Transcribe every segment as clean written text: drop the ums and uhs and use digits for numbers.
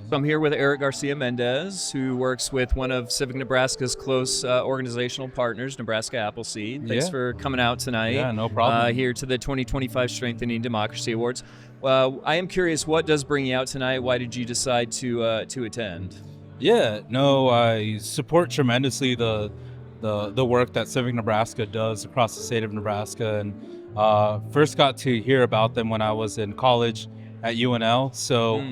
So I'm here with Eric Garcia Mendez, who works with one of Civic Nebraska's close organizational partners, Nebraska Appleseed. Thanks Yeah, for coming out tonight yeah, no problem. here to the 2025 Strengthening Democracy Awards. I am curious, what does bring you out tonight? Why did you decide to attend? Yeah, no, I support tremendously the work that Civic Nebraska does across the state of Nebraska, and first got to hear about them when I was in college at UNL. So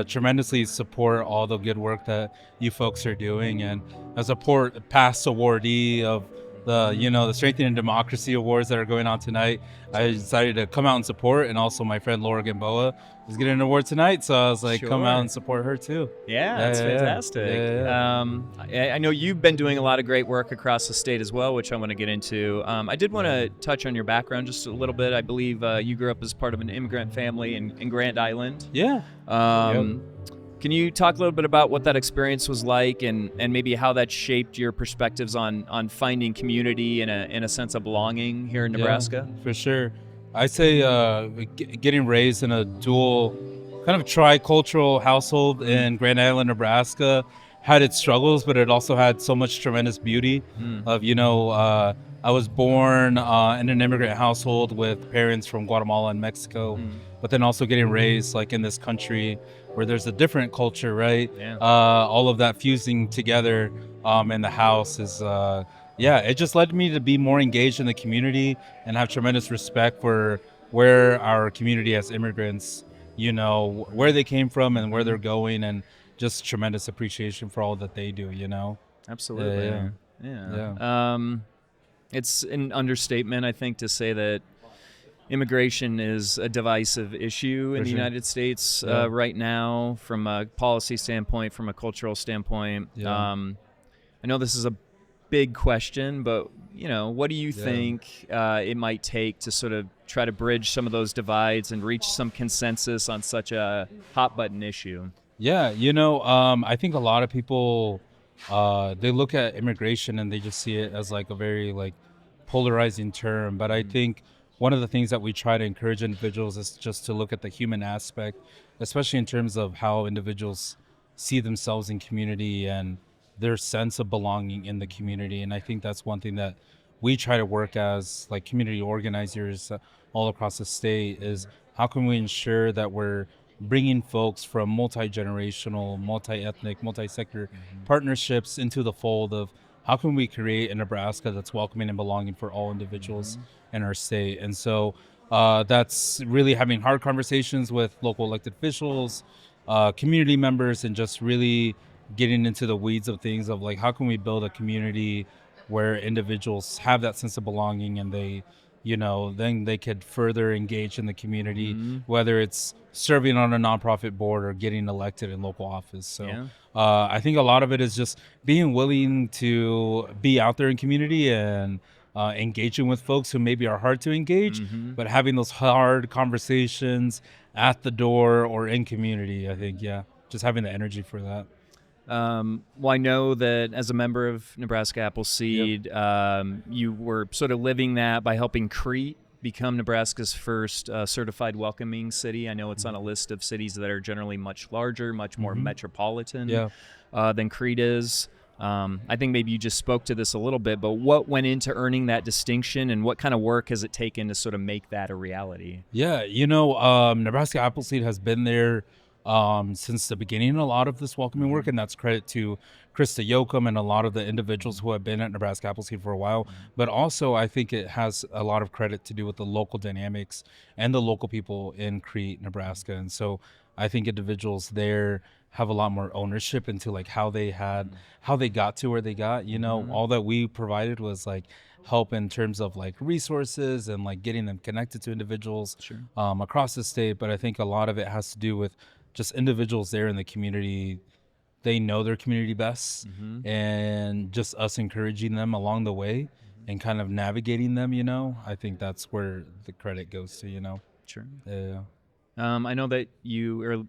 tremendously support all the good work that you folks are doing, and as a past awardee of the Strengthening Democracy Awards that are going on tonight, I decided to come out and support, and also my friend Laura Gamboa is getting an award tonight, so I was like, come out Sure. and support her too. Yeah, Yeah, that's yeah, yeah, fantastic. yeah, yeah. I know you've been doing a lot of great work across the state as well, which I want to get into. I did want to touch on your background just a little bit. I believe you grew up as part of an immigrant family in Grand Island. Yeah. Yep. Um, Can you talk a little bit about what that experience was like, and maybe how that shaped your perspectives on finding community and a sense of belonging here in Nebraska? Yeah, for sure. I say getting raised in a dual kind of tricultural household in Grand Island, Nebraska had its struggles, but it also had so much tremendous beauty of, I was born in an immigrant household with parents from Guatemala and Mexico, but then also getting raised like in this country where there's a different culture, right? Yeah. All of that fusing together in the house is yeah, it just led me to be more engaged in the community and have tremendous respect for where our community as immigrants, where they came from and where they're going, and just tremendous appreciation for all that they do. Absolutely. Yeah. Yeah. It's an understatement, I think, to say that immigration is a divisive issue in For the sure. United States Yeah. right now, from a policy standpoint, from a cultural standpoint. Yeah. I know this is a big question, but what do you Yeah. think it might take to sort of try to bridge some of those divides and reach some consensus on such a hot button issue? Yeah, I think a lot of people they look at immigration and they just see it as like a very like polarizing term. But I think one of the things that we try to encourage individuals is just to look at the human aspect, especially in terms of how individuals see themselves in community and their sense of belonging in the community. And I think that's one thing that we try to work as like community organizers all across the state is how can we ensure that we're bringing folks from multi-generational, multi-ethnic, multi-sector partnerships into the fold of how can we create a Nebraska that's welcoming and belonging for all individuals in our state. And so that's really having hard conversations with local elected officials, community members, and just really getting into the weeds of things of like how can we build a community where individuals have that sense of belonging and they then they could further engage in the community, whether it's serving on a nonprofit board or getting elected in local office. So Yeah. I think a lot of it is just being willing to be out there in community and engaging with folks who maybe are hard to engage, but having those hard conversations at the door or in community. I think, yeah, just having the energy for that. Well, I know that as a member of Nebraska Appleseed, you were sort of living that by helping Crete become Nebraska's first certified welcoming city. I know it's on a list of cities that are generally much larger, much more metropolitan than Crete is. I think maybe you just spoke to this a little bit, but what went into earning that distinction, and what kind of work has it taken to sort of make that a reality? Yeah, Nebraska Appleseed has been there since the beginning, a lot of this welcoming work, and that's credit to Krista Yoakum and a lot of the individuals who have been at Nebraska Appleseed for a while. But also, I think it has a lot of credit to do with the local dynamics and the local people in Crete, Nebraska. And so I think individuals there have a lot more ownership into like how they got to where they got. All that we provided was like help in terms of like resources and like getting them connected to individuals across the state. But I think a lot of it has to do with just individuals there in the community. They know their community best, and just us encouraging them along the way and kind of navigating them, I think that's where the credit goes to. Sure. Yeah. I know that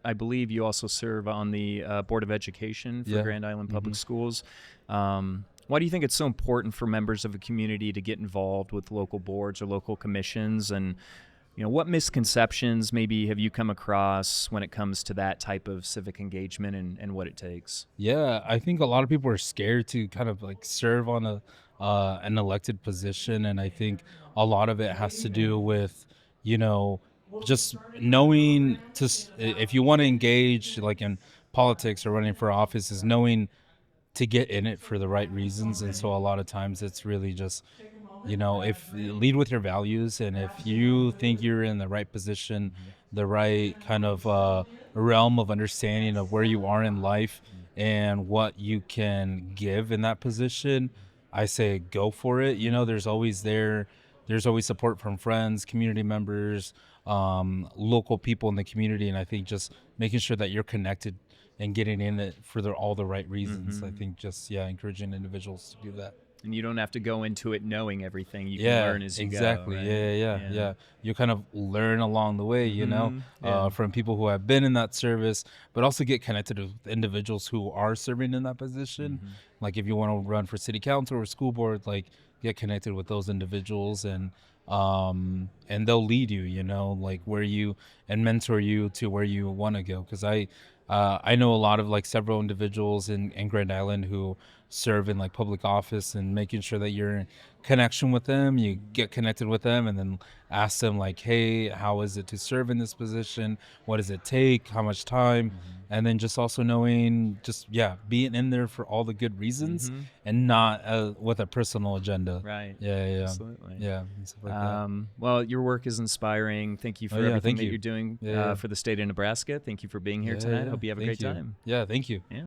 I believe you also serve on the Board of Education for Grand Island Public Schools. Why do you think it's so important for members of a community to get involved with local boards or local commissions? And What misconceptions maybe have you come across when it comes to that type of civic engagement and what it takes? Yeah, I think a lot of people are scared to kind of like serve on a an elected position, and I think a lot of it has to do with, you know, just knowing if you want to engage like in politics or running for office, is knowing to get in it for the right reasons. And so a lot of times it's really just, if you lead with your values, and if you think you're in the right position, the right kind of realm of understanding of where you are in life and what you can give in that position, I say go for it. There's always support from friends, community members, local people in the community. And I think just making sure that you're connected and getting in it for all the right reasons. I think just, yeah, encouraging individuals to do that. And you don't have to go into it knowing everything. You can Yeah, learn as you go, exactly. right? Yeah. You kind of learn along the way, Yeah. from people who have been in that service, but also get connected with individuals who are serving in that position. Like if you want to run for city council or school board, like get connected with those individuals, and they'll lead you, like where you, and mentor you to where you want to go. Because I know a lot of like several individuals in Grand Island who serve in like public office, and making sure that you're in connection with them, you get connected with them, and then ask them like, hey, how is it to serve in this position? What does it take? How much time? And then just also knowing, just, yeah, being in there for all the good reasons, and not with a personal agenda. Right. Yeah. Absolutely. Yeah. And stuff like that. Well, your work is inspiring. Thank you for Oh, yeah, everything thank that you. you're doing Yeah. for the state of Nebraska. Thank you for being here tonight. Hope you have a Thank great you. time. Yeah, thank you. Yeah.